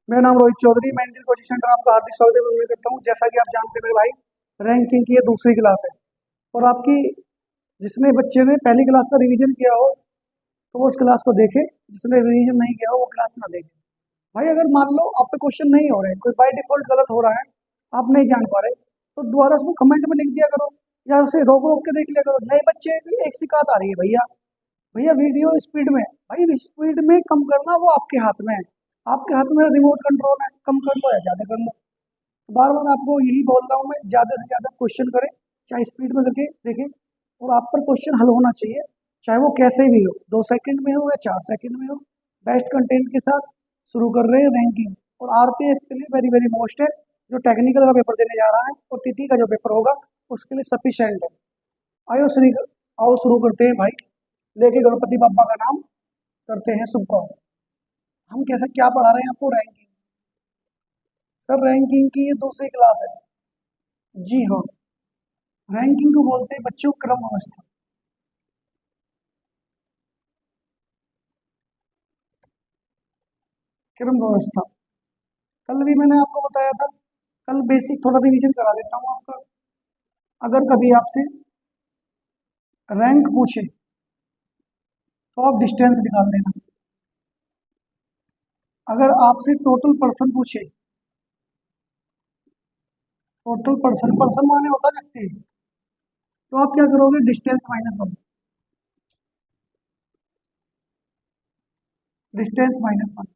मेरा नाम रोहित चौधरी, मैं इंडियन कोचिंग सेंटर आपका हार्दिक स्वागत करता हूँ। जैसा कि आप जानते हैं मेरे भाई, रैंकिंग की ये दूसरी क्लास है और आपकी जिसने बच्चे ने पहली क्लास का रिवीजन किया हो तो वो उस क्लास को देखे, जिसने रिवीजन नहीं किया हो वो क्लास ना देखे। भाई अगर मान लो आप पे क्वेश्चन नहीं हो रहे, कोई बाय डिफॉल्ट गलत हो रहा है, आप नहीं जान पा रहे, तो दोबारा उसको कमेंट में लिख दिया करो या उसे रोक रोक के देख लिया करो। नए बच्चे की एक शिकायत आ रही है, भैया भैया वीडियो स्पीड में, भाई स्पीड में कम करना वो आपके हाथ में है। आपके हाथ में रिमोट कंट्रोल है, कम कर लो या ज्यादा कर लो। तो बार बार आपको यही बोल रहा हूँ मैं, ज्यादा से ज्यादा क्वेश्चन करें, चाहे स्पीड में करके देखें, और आप पर क्वेश्चन हल होना चाहिए, चाहे वो कैसे भी हो, 2 सेकंड में हो या 4 सेकंड में हो। बेस्ट कंटेंट के साथ शुरू कर रहे हैं रैंकिंग, और आरपीएफ के लिए वेरी वेरी मोस्ट है, जो टेक्निकल का पेपर देने जा रहा है और टीटी का जो पेपर होगा उसके लिए सफिशिएंट है। आयो श्री आओ शुरू करते हैं भाई, लेके गणपति बाबा का नाम, करते हैं शुभ काम। हम कैसा क्या पढ़ा रहे हैं आपको? रैंकिंग। सर रैंकिंग की ये दूसरी क्लास है। जी हाँ, रैंकिंग को बोलते हैं बच्चों क्रम अवस्था। क्रम अवस्था कल भी मैंने आपको बताया था, कल बेसिक थोड़ा रिवीजन करा देता हूँ आपका। अगर कभी आपसे रैंक पूछे तो आप डिस्टेंस निकाल देना। अगर आपसे टोटल पर्सन पूछे, टोटल पर्सन पर्सन माने होता व्यक्ति, तो आप क्या करोगे? डिस्टेंस -1। डिस्टेंस -1।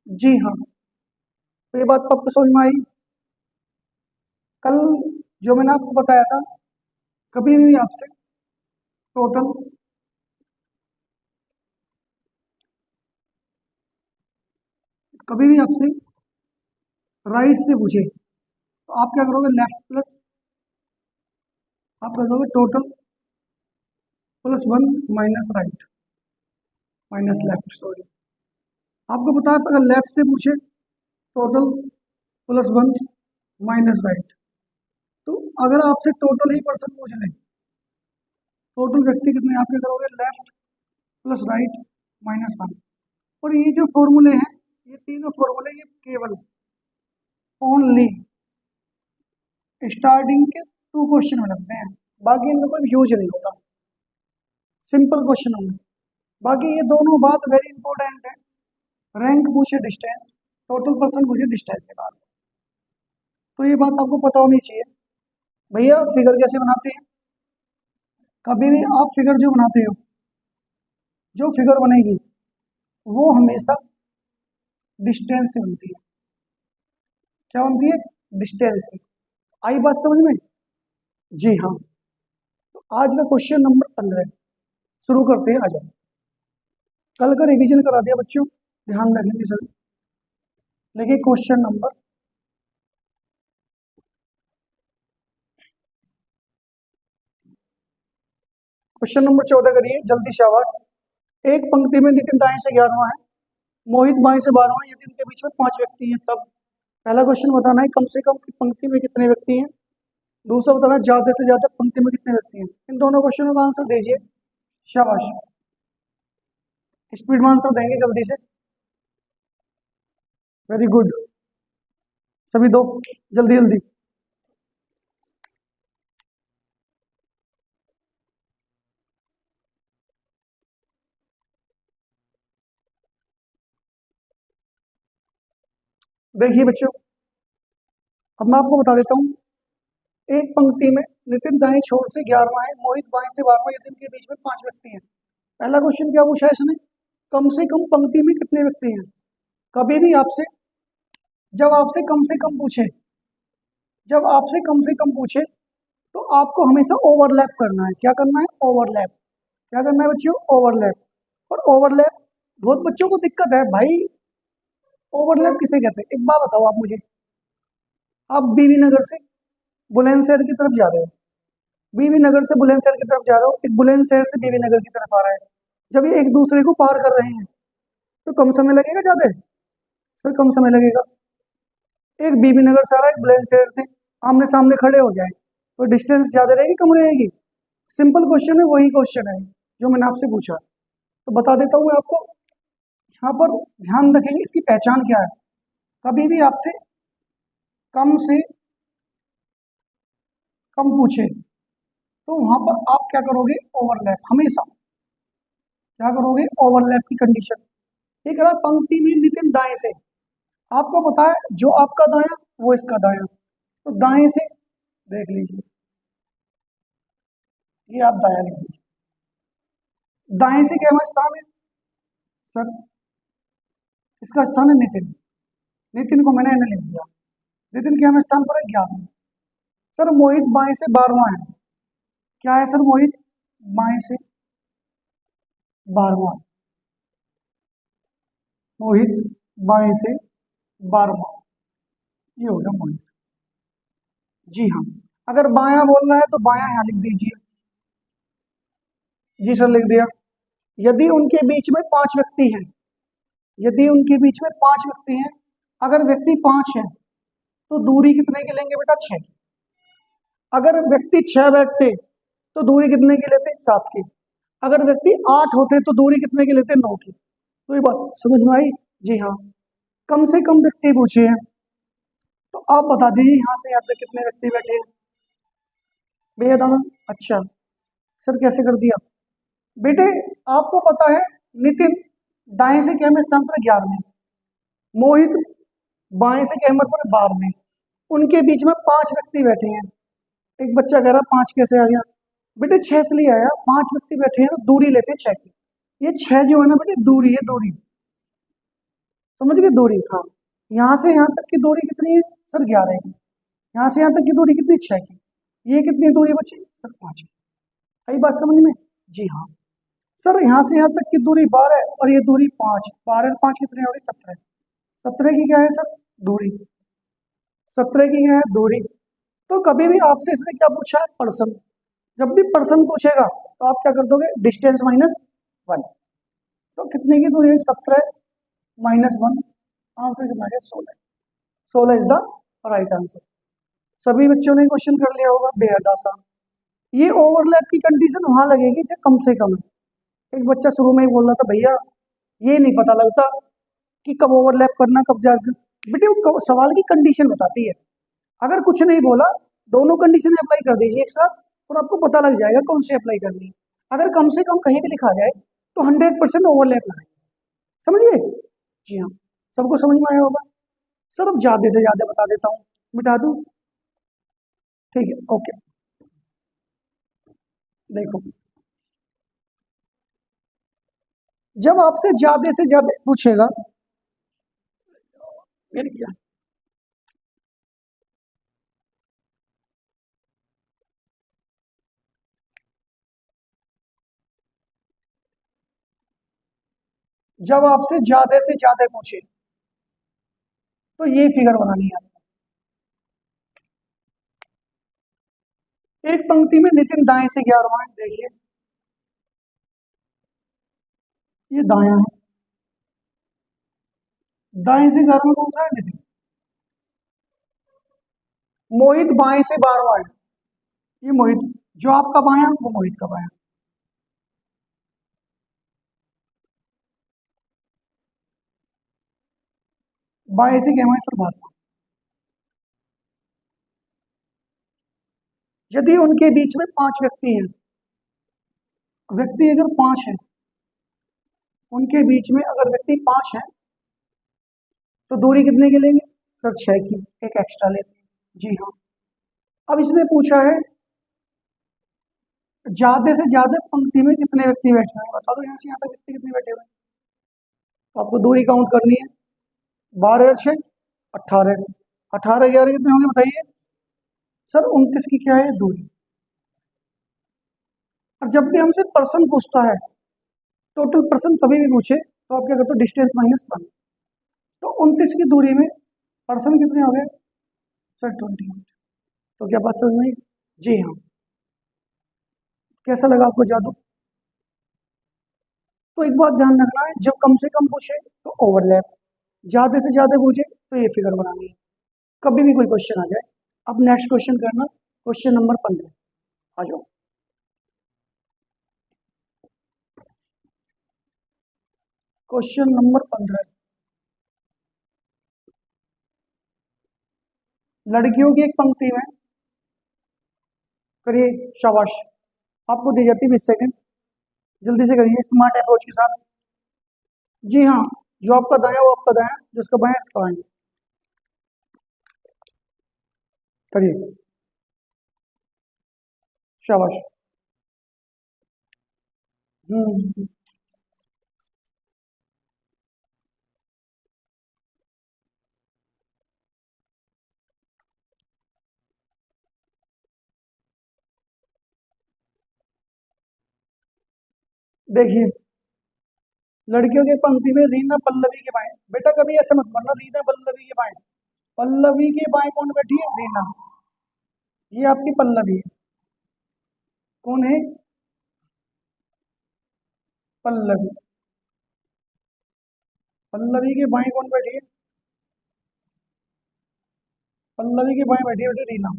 जी हाँ, तो ये बात तो आपको समझ में आई। कल जो मैंने आपको बताया था, कभी भी आपसे टोटल कभी भी आपसे राइट से पूछे तो आप क्या करोगे? लेफ्ट प्लस, आप कर दोगे total +1 minus right, minus left, sorry. आपको पता है अगर लेफ्ट से पूछे टोटल +1 माइनस राइट, तो अगर आपसे टोटल ही पर्सन पूछ ले, टोटल व्यक्ति कितने, आप क्या करोगे? Left plus right -1। और ये जो फॉर्मूले हैं, ये तीनों फॉर्मूले, ये केवल ओनली स्टार्टिंग के 2 क्वेश्चन में लगते हैं, बाकी इनका कोई यूज नहीं होता, सिंपल क्वेश्चन होंगे। बाकी ये दोनों बात वेरी इंपॉर्टेंट है। रैंक पूछे डिस्टेंस, टोटल पर्सन पूछे डिस्टेंस निकाल, तो ये बात आपको पता होनी चाहिए। भैया फिगर कैसे बनाते हैं? कभी भी आप फिगर जो बनाते हो, जो फिगर बनेगी वो हमेशा डिस्टेंस से बनती है। क्या बनती है? डिस्टेंस से। आई बात समझ में? जी हाँ, तो आज का क्वेश्चन नंबर 15 शुरू करते हैं। आ जाओ, कल का रिवीजन करा दिया बच्चों, ध्यान रखेंगे सर। देखिए क्वेश्चन नंबर 14 करिए जल्दी, शाबाश। एक पंक्ति में नितिन दाएं से 11वां है, मोहित बाएं से 12वां, यदि इनके बीच में 5 व्यक्ति हैं तब। पहला क्वेश्चन बताना है कम से कम पंक्ति में कितने व्यक्ति हैं। दूसरा बताना ज्यादा से ज्यादा पंक्ति में कितने व्यक्ति हैं। इन दोनों क्वेश्चनों का आंसर दीजिए, शाबाश। स्पीड में आंसर देंगे जल्दी से, वेरी गुड, सभी दो जल्दी जल्दी। देखिए बच्चों, अब मैं आपको बता देता हूँ। एक पंक्ति में नितिन दाएं छोर से 11वां है, मोहित बाएं से 12वां, यदि इनके बीच में 5 व्यक्ति हैं। पहला क्वेश्चन क्या पूछा है इसने? कम से कम पंक्ति में कितने व्यक्ति हैं। कभी भी आपसे जब आपसे कम से कम पूछे, जब आपसे कम से कम पूछे तो आपको हमेशा ओवरलैप करना है। क्या करना है? ओवरलैप। क्या करना है बच्चों? ओवरलैप। और ओवरलैप बहुत बच्चों को दिक्कत है भाई, ओवरलैप किसे कहते हैं? एक बात बताओ आप मुझे, आप बीवी नगर से बुलंदशहर की तरफ जा रहे हो, बीवी नगर से बुलंदशहर की तरफ जा रहे हो, एक बुलंदशहर से बीवी नगर की तरफ आ रहा है। जब ये एक दूसरे को पार कर रहे हैं तो कम समय लगेगा ज्यादा? सर कम समय लगेगा। एक बीबी नगर से आ रहा है, एक बुलंदशहर से, आमने सामने खड़े हो जाए तो डिस्टेंस ज्यादा रहेगी कम रहेगी? सिंपल क्वेश्चन है, वही क्वेश्चन है जो मैंने आपसे पूछा। तो बता देता हूँ मैं आपको, यहाँ पर ध्यान रखेंगे इसकी पहचान क्या है। कभी भी आपसे कम से कम पूछे तो वहां पर आप क्या करोगे, ओवरलैप। हमेशा क्या करोगे, ओवरलैप की कंडीशन। एक रहा पंक्ति में नितिन दाएं से, आपको पता है जो आपका दाया वो इसका दाया, तो दाएं से देख लीजिए, ये आप दाया लिख लीजिए। दाएं से क्या स्थान है सर, इसका स्थान है नितिन, नितिन को मैंने एन लिख दिया। नितिन के हमें स्थान पर है 11। सर मोहित बाएं से 12वां है, क्या है सर, मोहित बाएं से 12वां, मोहित बाएं से 12वां, ये हो गया मोहित। जी हाँ, अगर बायां बोल रहा है तो बायां यहां लिख दीजिए। जी सर लिख दिया। यदि उनके बीच में 5 व्यक्ति हैं, यदि उनके बीच में 5 व्यक्ति हैं, अगर व्यक्ति 5 है तो दूरी कितने की लेंगे बेटा, 6 की। अगर व्यक्ति 6 बैठते तो दूरी कितने की लेते, 7 की। अगर व्यक्ति 8 होते तो दूरी कितने की लेते, 9 की। तो ये बात समझ में आई। जी हाँ, कम से कम व्यक्ति पूछे हैं, तो आप बता दीजिए यहाँ से यहाँ तक कितने व्यक्ति बैठे हैं। बेहद आनंद, अच्छा सर कैसे कर दिया बेटे, आपको पता है नितिन दाएं से कैमरे स्थान पर 11 में, मोहित बाएं से कैमरे पर 12 में, उनके बीच में 5 व्यक्ति बैठे हैं। एक बच्चा कह रहा 5 कैसे आ गया, बेटे 6 से लिए आया, 5 व्यक्ति बैठे हैं, दूरी लेते हैं 6 की। ये 6 जो है ना बेटे दूरी है, दूरी समझ गए, दूरी। हाँ, यहाँ से यहाँ तक की दूरी कितनी है सर, 11 की। यहाँ से यहाँ तक की दूरी कितनी, 6 की। ये कितनी दूरी बची सर, 5 की। आई बात समझ में। जी हाँ सर, यहाँ से यहाँ तक की दूरी 12 और ये दूरी 5, 12 और 5 कितने हो गई, 17। 17 की क्या है सर, दूरी। 17 की क्या है, दूरी। तो कभी भी आपसे इसने क्या पूछा है, पर्सन। जब भी पर्सन पूछेगा तो आप क्या कर दोगे, डिस्टेंस माइनस 1। तो कितने की दूरी है, 17 माइनस 1, आंसर कितना है, 16। 16 इज द राइट आंसर। सभी बच्चों ने क्वेश्चन कर लिया होगा, बेहद आसान। ये ओवरलैप की कंडीशन वहां लगेगी जब कम से कम है। एक बच्चा शुरू में ही बोल रहा था भैया ये नहीं पता लगता कि कब ओवरलैप करना कब जायज। बेटे वो सवाल की कंडीशन बताती है, अगर कुछ नहीं बोला दोनों कंडीशन अप्लाई कर दीजिए एक साथ और आपको पता लग जाएगा कौन से अप्लाई करनी है। अगर कम से कम कहीं भी लिखा जाए तो 100% ओवरलैप लगाए, समझिए। जी हाँ, सबको समझ में आया होगा। सर अब ज्यादा से ज्यादा बता देता हूँ, मिटा दूँ, ठीक है ओके। देखो जब आपसे ज्यादा से ज्यादा पूछेगा, मिल गया, जब आपसे ज्यादा से ज्यादा पूछे तो ये फिगर बनानी है। एक पंक्ति में नितिन दाएं से 11वां है, देखिए ये दायां है, दाएं से 11वां कौन सा है, नितिन। मोहित बाएं से 12वां है, ये मोहित, जो आपका बायां वो मोहित का बायां। बाएं से क्या है सर, 12वां। यदि उनके बीच में 5 व्यक्ति हैं, व्यक्ति अगर 5 है, उनके बीच में अगर व्यक्ति 5 है तो दूरी कितने की लेंगे सर, 6 की, एक एक्स्ट्रा लेते हैं। जी हाँ, अब इसने पूछा है ज्यादा से ज्यादा पंक्ति में कितने व्यक्ति बैठे हैं, बता दो यहाँ से यहाँ तक व्यक्ति कितने बैठे हुए हैं। तो आपको दूरी काउंट करनी है, 12 और 6 18, 18 11 कितने होंगे बताइए सर, 29 की क्या है दूरी। और जब भी हमसे पर्सन पूछता है, टोटल पर्सन कभी भी पूछे तो आप क्या करते हो, डिस्टेंस माइनस 1। तो 29 की दूरी में पर्सन कितने हो गए सर, 28। तो क्या बात समझ में आई? जी हाँ, कैसा लगा आपको जादू। तो एक बात ध्यान रखना है, जब कम से कम पूछे तो ओवरलैप, ज्यादा से ज्यादा पूछे तो ये फिगर बनानी है। कभी भी कोई क्वेश्चन आ जाए। अब नेक्स्ट क्वेश्चन करना, क्वेश्चन नंबर 15, आ जाओ। क्वेश्चन नंबर 15, लड़कियों की एक पंक्ति में करिए, शाबाश, आपको दी जाती है 20 सेकंड, जल्दी से करिए स्मार्ट अप्रोच के साथ। जी हाँ, जो आपका दाया वो आपका दाया, जिसका बाया इसका बाया, करिए, शाबाश। हम्म, देखिए, लड़कियों की पंक्ति में रीना पल्लवी के बाएं, बेटा कभी ऐसे मत बोलना रीना पल्लवी के बाएं, पल्लवी के बाएं कौन बैठी है? रीना। ये आपकी पल्लवी है, कौन है? पल्लवी। पल्लवी के बाएं कौन बैठी है? पल्लवी के बाएं बैठी है बेटी रीना।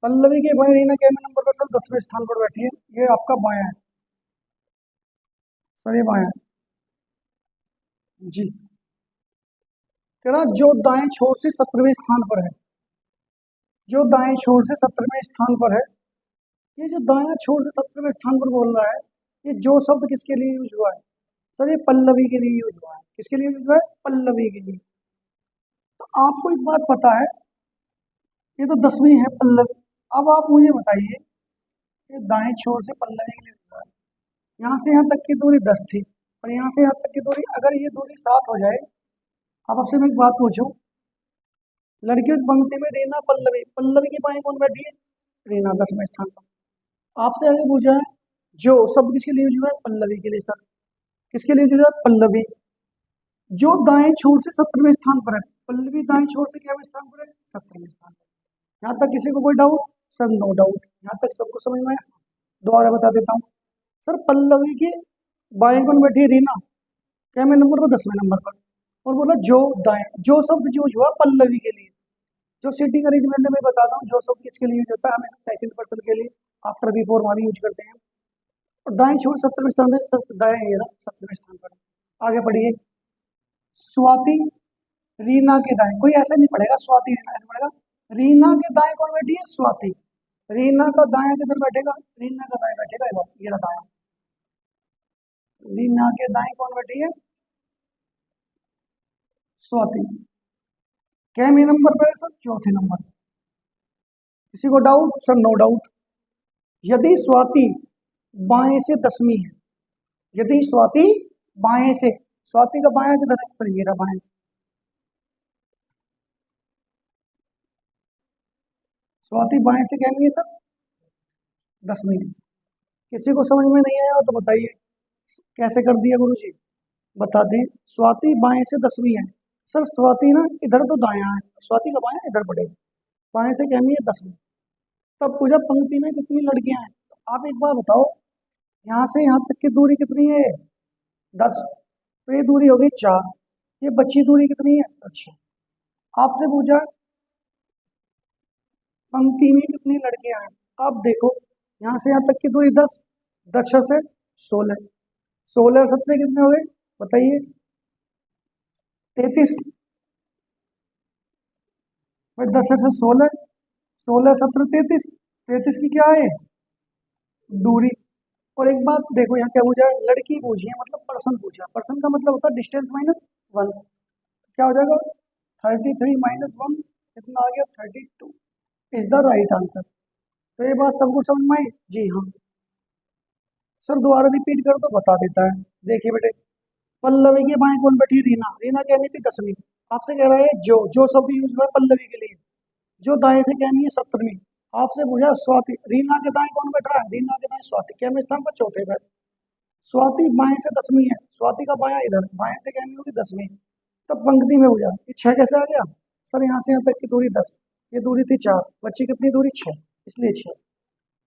पल्लवी के बाएं रीना के नंबर पर सर 10वें स्थान पर बैठी है, ये आपका बाया है सर, ये बाया है जी। कह रहा जो दाएं छोर से 17वें स्थान पर है, जो दाएं छोर से 17वें स्थान पर है, ये जो दाएं छोर से 17वें स्थान पर बोल रहा है, ये जो शब्द किसके लिए यूज हुआ है? सर ये पल्लवी के लिए यूज हुआ है। किसके लिए यूज हुआ है? पल्लवी के लिए। तो आपको एक बात पता है, ये तो 10वीं है पल्लवी। अब आप मुझे बताइए, ये दाएं छोर से पल्लवी के लिए यूज हुआ है, यहाँ से यहाँ तक की दूरी 10 थी, और यहाँ से यहाँ तक की दूरी, अगर ये दूरी 7 हो जाए, अब आपसे मैं एक बात पूछूं, लड़कियों की पंक्ति में रीना पल्लवी, पल्लवी की बाएं कौन बैठी है? रीना 10वें स्थान पर। आपसे आगे पूछा है, जो शब्द किसके लिए यूज हुआ है? पल्लवी के लिए सर। किसके लिए यूज हुआ है? पल्लवी। जो दाएं छोर से 17वें स्थान पर है, पल्लवी दाएं छोर से क्या स्थान पर है? 17वें स्थान पर। यहाँ तक किसी को कोई डाउट? सर नो डाउट, यहाँ तक सबको समझ में आया? दोबारा बता देता हूँ सर, पल्लवी के बाएं कौन बैठी है? रीना। क्या मैं नंबर पर? 10वें नंबर पर। और बोला जो दाएं, जो शब्द यूज हुआ पल्लवी के लिए। जो सीटिंग अरेंजमेंट में बताता हूँ, जो शब्द किसके लिए यूज होता है, हमें सेकंड पर्सन के लिए आफ्टर बिफोर वाली यूज करते हैं। और दाएं छोर 17वें स्थान पर, सर दाएं ये रहा 17वें स्थान पर। आगे बढ़िए, स्वाति रीना के दाएं, कोई ऐसे नहीं पढ़ेगा स्वाति रीना, ऐसे पढ़ेगा रीना के दाएं कौन बैठी है? स्वाति। रीना का दाएं किधर बैठेगा? रीना का दाएं बैठेगा ये रहा दाएं। रीना के दाएं कौन बैठी है? स्वाति। कैमी नंबर पर है सर? चौथे नंबर। किसी को डाउट? Sir no doubt. यदि स्वाति बाएं से 10वीं है, यदि स्वाति बाएं से, स्वाति का बायां किधर है? सर ये रहा बाएं। स्वाति बाएं से कैमी है सर? 10वीं। किसी को समझ में नहीं आया तो बताइए कैसे कर दिया गुरु जी? बता दें, स्वाति बाएं से 10वीं है। सर स्वाति ना इधर तो दायां है, स्वाति का बायां इधर पड़ेगा, बाएं से कैमी है 10वीं। तब पूजा पंक्ति में कितनी लड़कियां हैं? तो आप एक बार बताओ, यहाँ से यहाँ तक की दूरी कितनी है? 10। तो ये दूरी होगी 4, ये बची दूरी कितनी है? अच्छा, आपसे पूछा पंक्ति में कितनी लड़कियां हैं, आप देखो यहाँ से यहाँ तक की दूरी 10, 10 से 16, 16 17 कितने हो गए बताइए? 33। भाई 10 से 16, 16 17 33, 33 की क्या है? दूरी। और एक बात देखो, यहाँ क्या पूछा है? लड़की पूछी है, मतलब पर्सन पूछा, पर्सन का मतलब होता है डिस्टेंस माइनस 1। क्या हो जाएगा? 33 - 1 कितना आ गया? 32 इज द राइट आंसर। तो ये बात सबको समझ में आई? जी हाँ। सर दोबारा रिपीट कर तो बता देता है। देखिए बेटे, पल्लवी के बाएं कौन बैठी? रीना। रीना कहनी थी 10वीं। आपसे कह रहा है जो शब्द यूज हुआ है पल्लवी के लिए, जो दाएं से कहनी है 17वीं। आपसे पूछा स्वाति, रीना के दाएं कौन बैठ रहा है? रीना के दाएं स्वाति, क्या में स्थान पर? चौथे पर। स्वाति बाएं से 10वीं है, स्वाति का बायां इधर, बाएं से कहनी होगी 10वीं। तब पंक्ति में हो जाए, ये 6 कैसे आ गया? सर यहाँ से यहाँ तक की दूरी 10, ये दूरी थी 4, बच्ची कितनी दूरी? 6, इसलिए 6।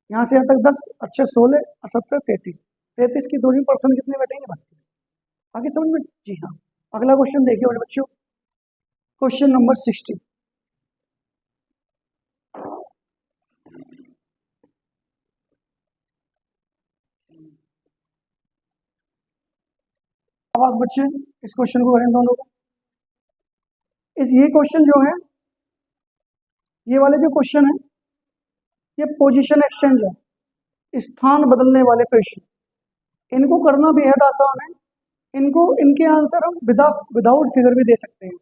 यहाँ से यहाँ तक 10 और 6 16 और 17 33, 33 की दूरी में पर्सन कितने बैठेंगे? 32। आगे समझ में? जी हाँ। अगला क्वेश्चन देखिए बड़े बच्चों, क्वेश्चन नंबर 60। आवाज बच्चे, इस क्वेश्चन को करें दोनों को। ये क्वेश्चन जो है, ये वाले जो क्वेश्चन है, ये पोजीशन एक्सचेंज है, स्थान बदलने वाले प्रश्न। इनको करना बेहद आसान है। इनके आंसर हम विदाउट फिगर भी दे सकते हैं,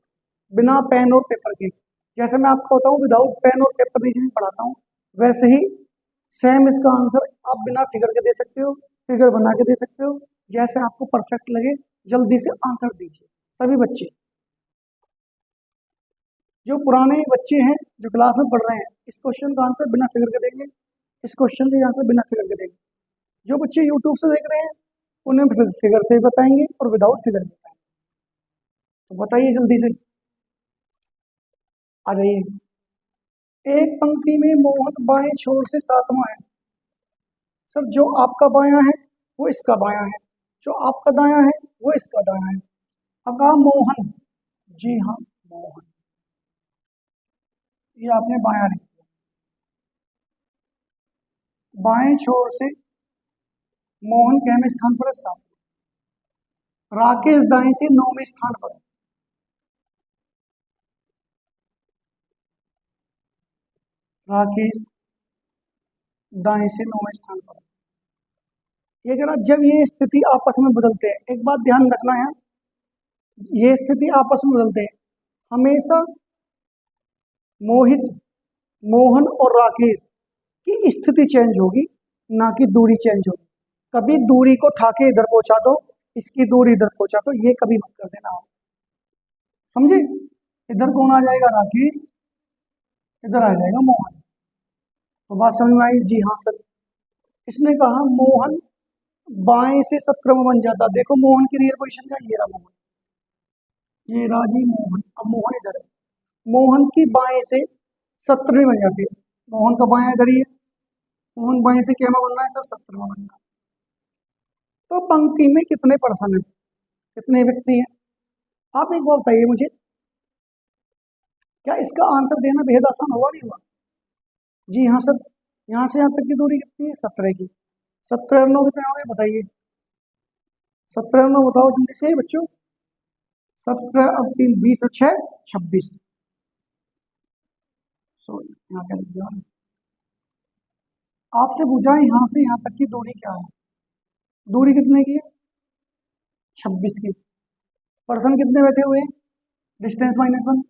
बिना पेन और पेपर के। जैसे मैं आपको बताऊं विदाउट पेन और पेपर रीजनिंग पढ़ाता हूँ, वैसे ही सेम इसका आंसर आप बिना फिगर के दे सकते हो, फिगर बना के दे सकते हो, जैसे आपको परफेक्ट लगे। जल्दी से आंसर दीजिए सभी बच्चे। जो पुराने बच्चे हैं जो क्लास में पढ़ रहे हैं, इस क्वेश्चन का आंसर बिना फिगर के देंगे, इस क्वेश्चन का आंसर बिना फिगर के देंगे। जो बच्चे यूट्यूब से देख रहे हैं उन्हें फिगर से बताएंगे और विदाउट फिगर बताएंगे। तो बताइए जल्दी से, आ जाइए। एक पंक्ति में मोहन बाएं छोर से सातवां है। सर जो आपका बायां है वो इसका बायां है, जो आपका दायां है वो इसका दायां है। अब कहा मोहन, जी हाँ मोहन, ये आपने बायां लिख दिया। बाएं छोर से मोहन कैमे स्थान पर है? सातवें। राकेश दाएं से नौवें स्थान पर है। राकेश दाएं से नौवें स्थान पर है। ये कह जब ये स्थिति आपस में बदलते हैं, एक बात ध्यान रखना है, ये स्थिति आपस में बदलते हैं, हमेशा मोहित, मोहन और राकेश की स्थिति चेंज होगी, ना कि दूरी चेंज होगी। कभी दूरी को ठाके इधर पहुंचा दो, इसकी दूरी इधर पहुंचा दो, ये कभी मत कर देना आप, समझे। इधर कौन आ जाएगा? राकेश, इधर आ जाएगा मोहन। तो बात समझ में आई? जी हाँ सर। इसने कहा मोहन बाएं से 17 में बन जाता। देखो मोहन की रियल पोजीशन क्या, ये रहा मोहन, ये राजी मोहन। अब मोहन इधर है, मोहन की बाएं से 17 बन जाती है। मोहन का बाएं इधर ही है, मोहन बाएं से क्या में बनना है सर? 17 बनना है। तो पंक्ति में कितने पर्सन है, कितने व्यक्ति हैं? आप एक बार बताइए मुझे, क्या इसका आंसर देना बेहद आसान हुआ नहीं हुआ? जी हाँ सर। यहाँ से यहाँ तक की दूरी कितनी है? 17 की। 17 9 कितने हो गए बताइए? 17 9 बताओ जल्दी से बच्चों। 17 अब 3 20 और 6 26। सॉरी यहाँ क्या लिख दिया? आपसे पूछा है यहाँ से यहाँ तक की दूरी क्या है? दूरी कितने की है? 26 की। पर्सन कितने बैठे हुए हैं? डिस्टेंस -1,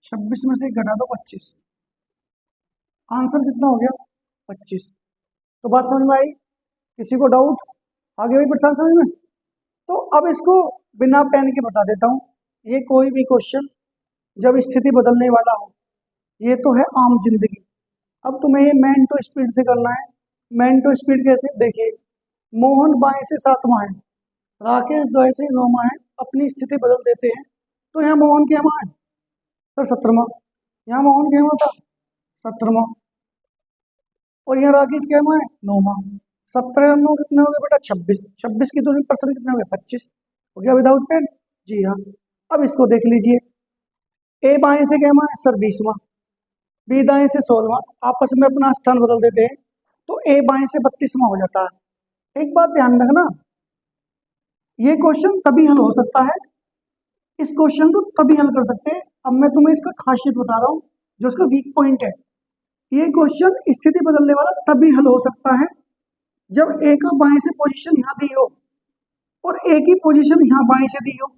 26 में से घटा दो 25। आंसर कितना हो गया? 25। तो बात समझ में आई? किसी को डाउट? आगे भी परेशान समझ में? तो अब इसको बिना पेन के बता देता हूँ। ये कोई भी क्वेश्चन जब स्थिति बदलने वाला हो, ये तो है आम जिंदगी। अब तुम्हें ये मैन टू स्पीड से करना है। मैन टू स्पीड कैसे? देखिए, मोहन बाएं से 7वां है, राकेश दाएं से 9वां है, अपनी स्थिति बदल देते हैं। तो यहाँ मोहन के है सर 17वां, यहाँ मोहन के था 17वां, और यहाँ राकेश क्या है? 9वां। 17 9 कितने हो गए बेटा? 26। 26 की दूरी पर्सन कितने हो गए? 25 हो गया विदाउट पेन। जी हाँ। अब इसको देख लीजिए, ए बाएं से क्या है सर? 20वां, बी दाएं से 16वां, आपस में अपना स्थान बदल देते हैं, तो ए बाएं से 32वां हो जाता है। एक बात ध्यान रखना, ये क्वेश्चन तभी हल हो सकता है, इस क्वेश्चन को तभी हल कर सकते हैं। अब मैं तुम्हें इसका खासियत बता रहा हूँ, जो इसका वीक पॉइंट है। ये क्वेश्चन स्थिति बदलने वाला तभी हल हो सकता है जब ए का बाएं से पोजीशन यहाँ दी हो और ए की पोजीशन यहाँ बाएं से दी हो,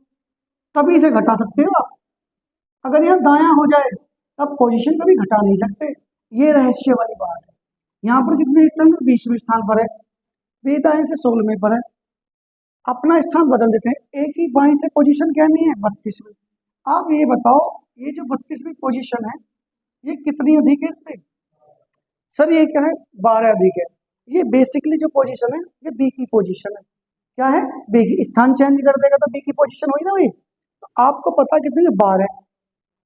तभी इसे घटा सकते हो आप। अगर यह दायां हो जाए तब पोजीशन कभी घटा नहीं सकते। ये रहस्य वाली बात है। यहाँ पर कितने स्थान पर? 20वें स्थान पर है, बी दाएं से 16वें पर है। अपना स्थान बदल देते हैं। ए की बाएं से पोजीशन क्या नहीं है? 32वीं। आप ये बताओ, ये जो 32वीं पोजीशन है, ये कितनी अधिक है इससे? सर ये क्या है? 12 अधिक है। ये बेसिकली जो पोजीशन है, ये बी की पोजीशन है। क्या है? बी की। स्थान चेंज कर देगा तो बी की पोजीशन हुई ना भाई। तो आपको पता कितनी है? 12,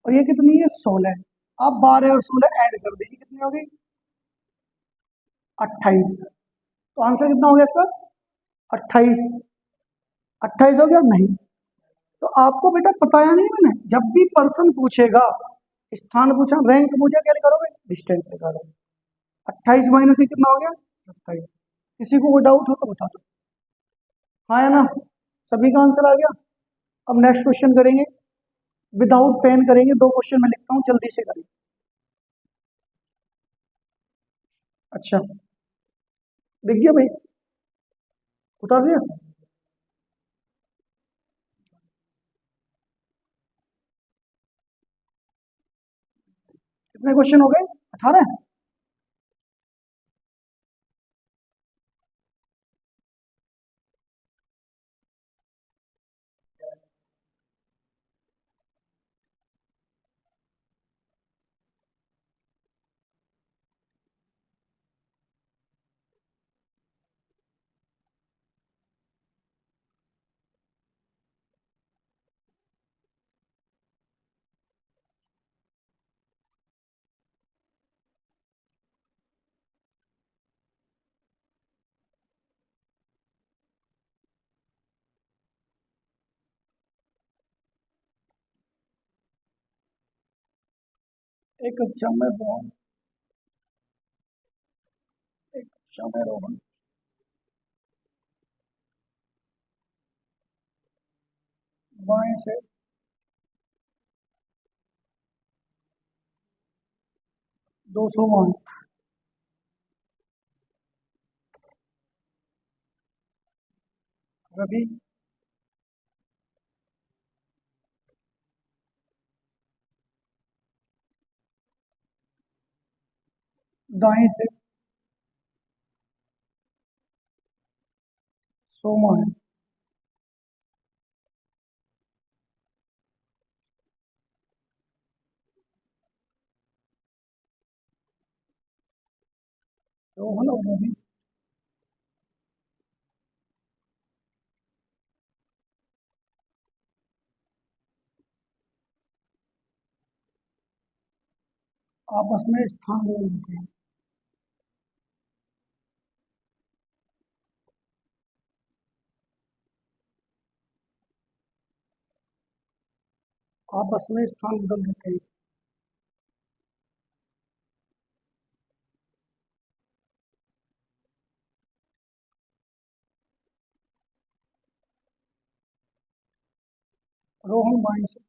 और ये कितनी है? 16। आप 12 और 16 ऐड कर दीजिए, कितनी हो गई? 28। तो आंसर कितना हो गया इसका? 28। 28 हो गया? नहीं। तो आपको बेटा बताया नहीं मैंने, जब भी पर्सन पूछेगा, स्थान पूछा, रैंक पूछा, क्या करोगे? डिस्टेंस निकालोगे। 28 माइनस से कितना हो गया? 27। किसी को कोई डाउट हो तो बता दो। हाँ या ना? सभी का आंसर आ गया। अब नेक्स्ट क्वेश्चन करेंगे। विदाउट पेन करेंगे, 2 क्वेश्चन मैं लिखता हूँ, जल्दी से करें। अच्छा, लिख गया भाई? उतार दिया? कितने क्वेश्चन हो गए? 18। एक कक्षा में रोहन, एक कक्षा में रोहन बाएं से 200 मान, रवि दाएं से 100 मान। रोहन और रवि आपस में स्थान बदल देते हैं। आपस में स्थान बदल देते हैं। रोहन बाएं से,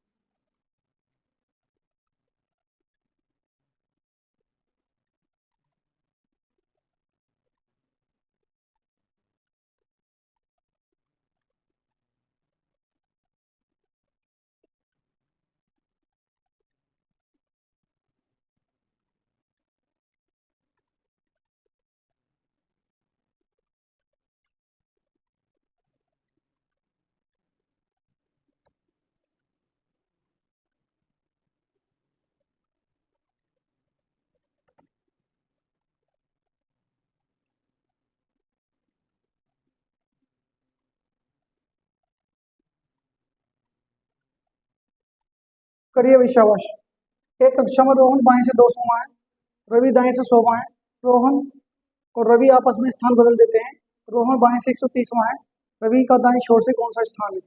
करिए भाई, शाबाश। एक कक्षा में रोहन बाएं से 200 आए, रवि दाएं से 100 आए। रोहन और रवि आपस में स्थान बदल देते हैं। रोहन बाएं से 130 आए, रवि का दाएं छोर से कौन सा स्थान है?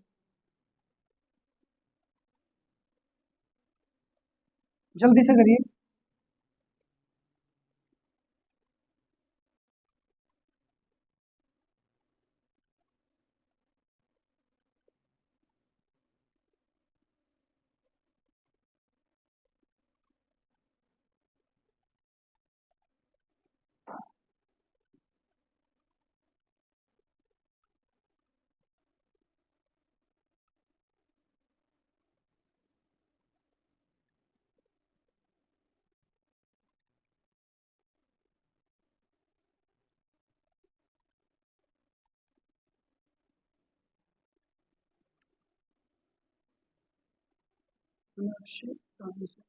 जल्दी से करिए। मीनाक्षी दाएं से,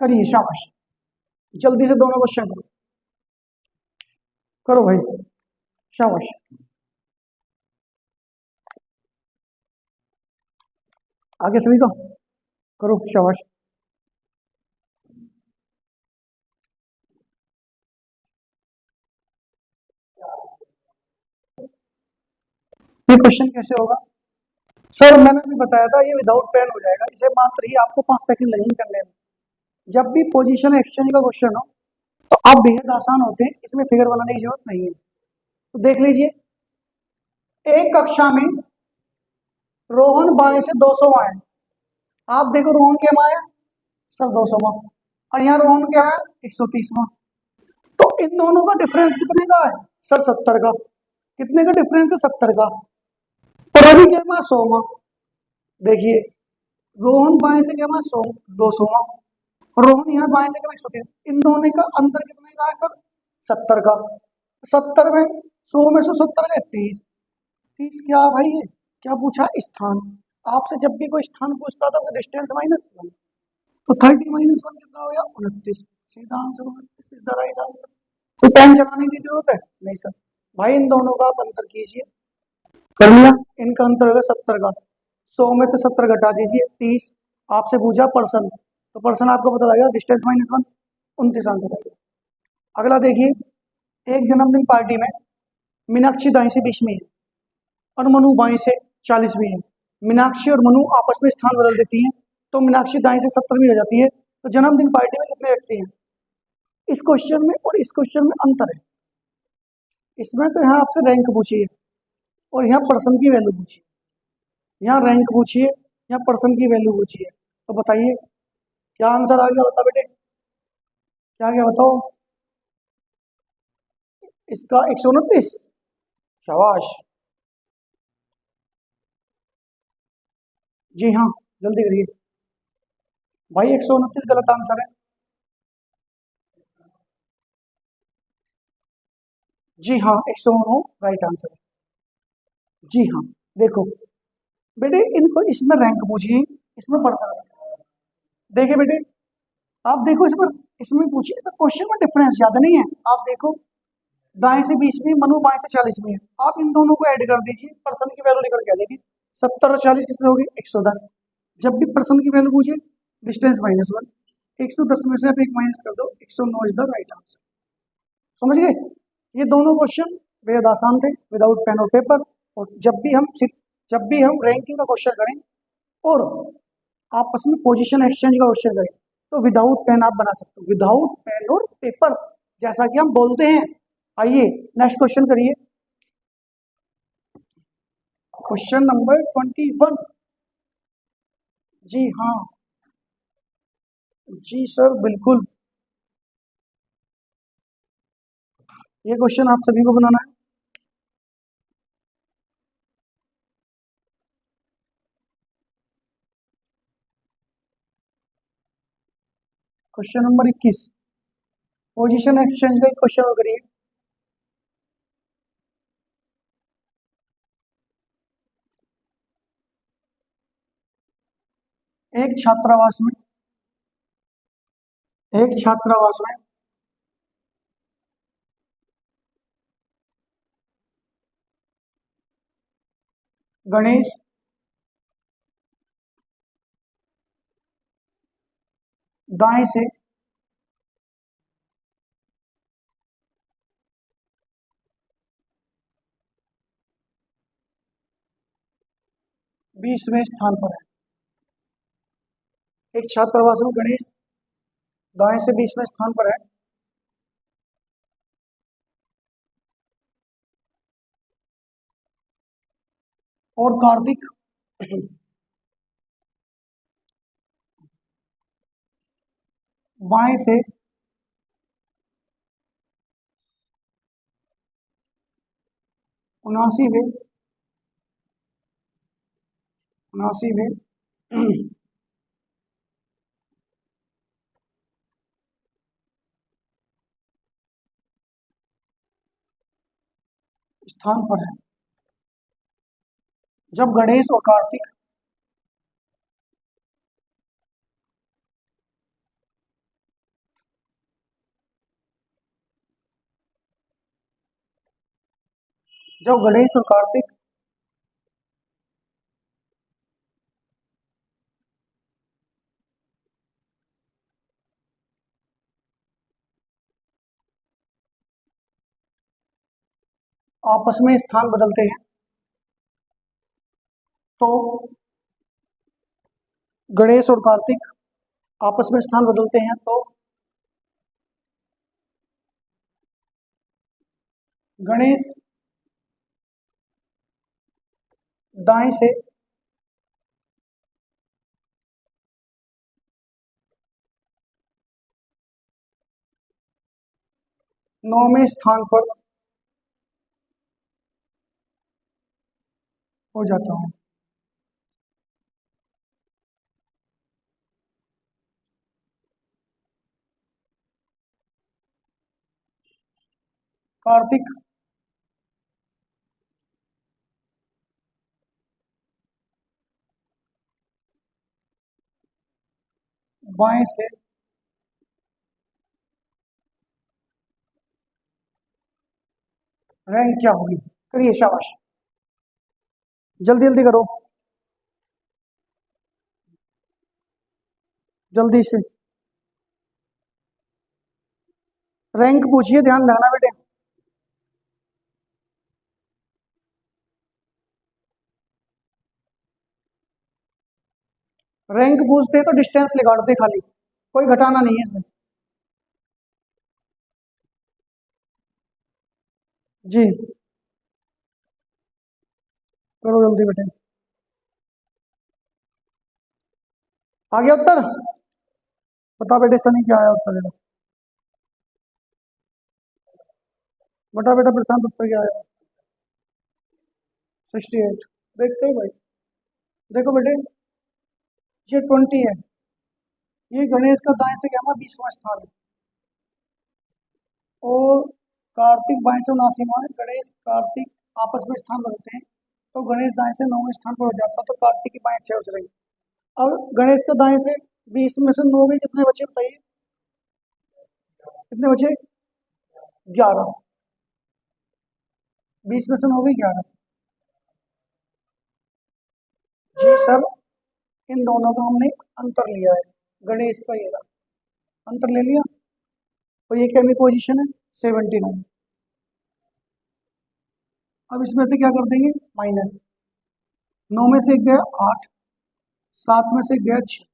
करिए, शाबाश। जल्दी से दोनों क्वेश्चन करो, करो भाई, शाबाश। आगे सभी का करो, शाबाश। ये क्वेश्चन कैसे होगा सर? मैंने भी बताया था, ये विदाउट पेन हो जाएगा, इसे मात्र ही आपको 5 सेकंड लगेंगे करने में। जब भी पोजीशन एक्सचेंज का क्वेश्चन हो तो आप बेहद आसान होते हैं, इसमें फिगर बनाने की जरूरत नहीं है। तो देख लीजिए, एक कक्षा में रोहन बाएं से 200 आए। आप देखो रोहन क्या आया सर 200वां, और यहाँ रोहन क्या है 130वां। तो इन दोनों का डिफरेंस कितने का है सर? 70 का। कितने का डिफरेंस है? 70 का। और अभी क्या है 100वां। देखिए, रोहन बाएं से क्या 100 200वां, रोहन यहाँ बाएं से क्या 130। इन दोनों का अंतर कितने का है सर? 70 का। 70 में 100 में से 70 का 30। 30 क्या भाई है? क्या पूछा? स्थान। आपसे जब भी कोई स्थान पूछता था तो डिस्टेंस -1, तो 30 -1 कितना हो गया? 29। सीधा answer 29 is the right answer. कोई पेन चलाने की जरूरत है? नहीं सर। भाई इन दोनों का आप अंतर कीजिए, कर लिया। इनका अंतर होगा 70 का। 100 में से 70 घटा दीजिए 30। आपसे पूछा पर्सन, तो पर्सन आपको पता लगेगा, डिस्टेंस -1, 29 आंसर आएगा। अगला देखिए, एक जन्मदिन पार्टी में मीनाक्षी दाएं से 20 में है और मनु बाएं से 40 में है। मीनाक्षी और मनु आपस में स्थान बदल देती हैं, तो मीनाक्षी दाएं से 70 में हो जाती है। तो जन्मदिन पार्टी में कितने व्यक्ति हैं? इस क्वेश्चन में और इस क्वेश्चन में अंतर है। इसमें तो यहाँ आपसे रैंक पूछी है और यहाँ पर्सन की वैल्यू पूछी है। यहाँ रैंक पूछी है, यहाँ पर्सन की वैल्यू पूछी है। तो बताइए क्या आंसर आ गया? बता बेटे, क्या क्या बताओ। इसका 129। शाबाश। जी हाँ, जल्दी करिए भाई, 129 गलत आंसर है। जी हाँ, 109 राइट आंसर है। जी हाँ, देखो बेटे, इनको इसमें रैंक पूछिए, इसमें पर्सन। देखिए बेटे, आप देखो इसमें पूछिए, तो क्वेश्चन में डिफरेंस ज्यादा नहीं है। आप देखो, दाएं से 20 में, मनु बाएं से 40 में है। आप इन दोनों को ऐड कर दीजिए, पर्सन की वैल्यू निकल के आ जाएगी। 70 और 40 कितने होगी? 110। जब भी पर्सन की वैल्यू पूछे, डिस्टेंस -1, 110 में से आप एक माइनस कर दो, 109 इज द राइट आंसर। समझ गए? ये दोनों क्वेश्चन बेहद आसान थे, विदाउट पेन और पेपर। और जब भी हम रैंकिंग का क्वेश्चन करें और आपस में पोजीशन एक्सचेंज का क्वेश्चन करें, तो विदाउट पेन आप बना सकते हो, विदाउट पेन और पेपर, जैसा कि हम बोलते हैं। आइए नेक्स्ट क्वेश्चन करिए, क्वेश्चन नंबर 21। जी हाँ, जी सर, बिल्कुल। ये क्वेश्चन आप सभी को बनाना है। क्वेश्चन नंबर 21, पोजीशन एक्सचेंज का एक क्वेश्चन करिए। एक छात्रावास में, एक छात्रावास में गणेश दाएं से 20वें स्थान पर है। एक छात्रावास में गणेश दाएं से 20वें स्थान पर है और कार्तिक बाएं से 79वें स्थान पर है। जब गणेश और कार्तिक जब गणेश और कार्तिक आपस में स्थान बदलते हैं तो गणेश और कार्तिक आपस में स्थान बदलते हैं तो गणेश दाएं से नौवें स्थान पर हो जाता हूं। कार्तिक बाएं से रैंक क्या होगी? करिए, शाबाश, जल्दी जल्दी करो, जल्दी से रैंक पूछिए, ध्यान रखना बेटे। रैंक पूछते हैं तो डिस्टेंस निकालते खाली, कोई घटाना नहीं है इसमें। जी करो जल्दी बेटे। आ गया उत्तर? बता बेटे सनी क्या आया उत्तर बेटा? बता बेटा प्रशांत उत्तर क्या आया? 68। देखते हो भाई, देखो बेटे, ये 20 है, ये गणेश का दाएं से क्या हुआ 20वां स्थान है, और कार्तिक बाएं से 79वां है। गणेश कार्तिक आपस में स्थान बदलते हैं तो गणेश दाएं से 9वें स्थान पर हो जाता है, तो कार्तिक की बाएं 6 हो जाएगी। अब गणेश का दाएं से 20 में से 9 गए, कितने बचे बताइए? कितने बचे? 11। 20 में से 9 गए 11। जी सर, इन दोनों का हमने अंतर लिया है, गणेश का ये रहा अंतर ले लिया, और ये क्या पोजीशन है 79। अब इसमें से क्या कर देंगे माइनस, 9 में से एक गया 8, 7 में से एक गया 6,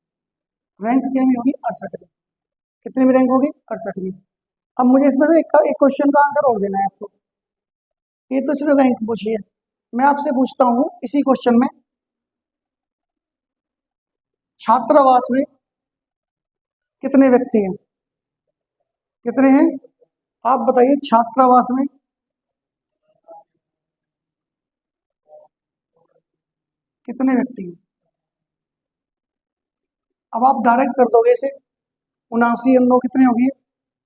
रैंक क्या में होगी 68 में। कितने में रैंक होगी? 68 में। अब मुझे इसमें से एक क्वेश्चन का आंसर और देना है आपको, ये तो इसमें रैंक पूछी है, मैं आपसे पूछता हूँ इसी क्वेश्चन में, छात्रावास में कितने व्यक्ति हैं? कितने हैं आप बताइए छात्रावास में? कितने व्यक्ति हैं? अब आप डायरेक्ट कर दोगे इसे, 79 और 9 कितने होगी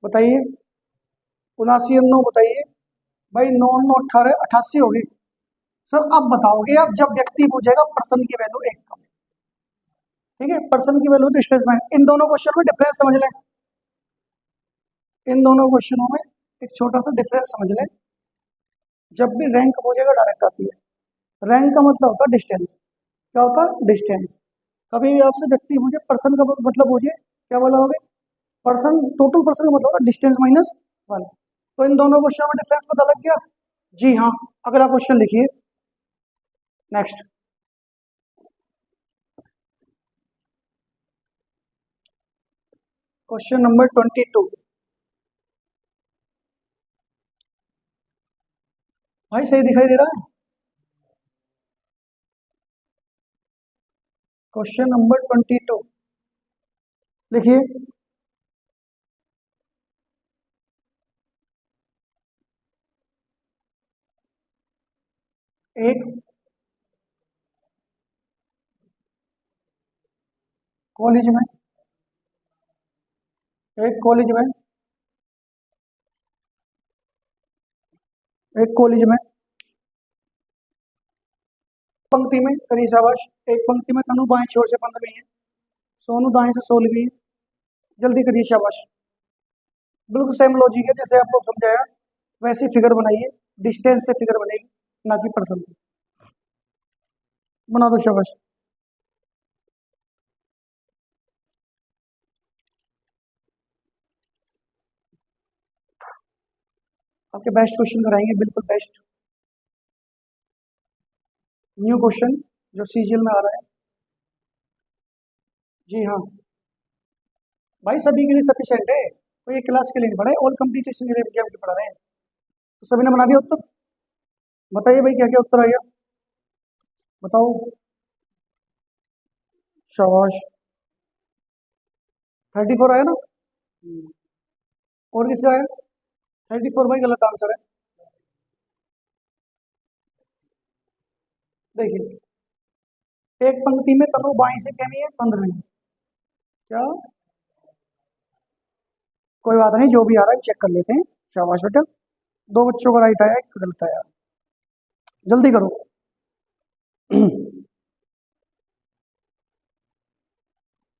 बताइए? 79 और 9 बताइए भाई, 9 9 18 88 होगी। सर आप बताओगे, आप जब व्यक्ति पूछेगा पर्सन की वैल्यू एक कम, ठीक है, पर्सन की वैल्यू डिस्टेंस में। इन दोनों क्वेश्चन में डिफरेंस समझ लें, इन दोनों क्वेश्चनों में एक छोटा सा डिफरेंस समझ लें। जब भी रैंक पूछेगा डायरेक्ट आती है, रैंक का मतलब होता है डिस्टेंस। क्या होता है? डिस्टेंस। कभी भी आपसे व्यक्ति पूछे पर्सन का मतलब पूछे, क्या बोला होगे? पर्सन, टोटल पर्सन का मतलब होगा डिस्टेंस माइनस 1। तो इन दोनों क्वेश्चन में डिफरेंस पता लग गया? जी हाँ। अगला क्वेश्चन लिखिए, नेक्स्ट क्वेश्चन नंबर 22। भाई सही दिखाई दे रहा है? क्वेश्चन नंबर 22 लिखिए। एक कॉलेज में, एक कॉलेज में, एक कॉलेज में पंक्ति में, करिए शाबाश, एक पंक्ति में तनु बाएं छोर से 15 है, सोनू दाएं से 16 है, जल्दी करिए शाबाश। बिल्कुल सेम लॉजिक है जैसे आप लोग समझाया, वैसे फिगर बनाइए, डिस्टेंस से फिगर बनेगी। ना कि पर्सन से। बना दो शाबाश। आपके बेस्ट क्वेश्चन कराएंगे, बिल्कुल बेस्ट। न्यू क्वेश्चन जो सीजीएल में आ रहा है। जी हाँ भाई, सभी के लिए सफिशिएंट है, कोई एक क्लास के लिए नहीं पढ़ा है, ऑल कंप्लीटेशन के लिए एग्जाम के पढ़ा रहे हैं। तो सभी ने बना दिया उत्तर? बताइए भाई क्या क्या उत्तर आ गया, बताओ। शाबाश, 34 आया ना। और किसका आया? 34 भाई गलत आंसर है। देखिए, एक पंक्ति में तनु बाई से कहनी है 15। क्या? कोई बात नहीं, जो भी आ रहा है चेक कर लेते हैं। शाबाश बेटा, 2 बच्चों का राइट आया, एक गलत आया। जल्दी करो।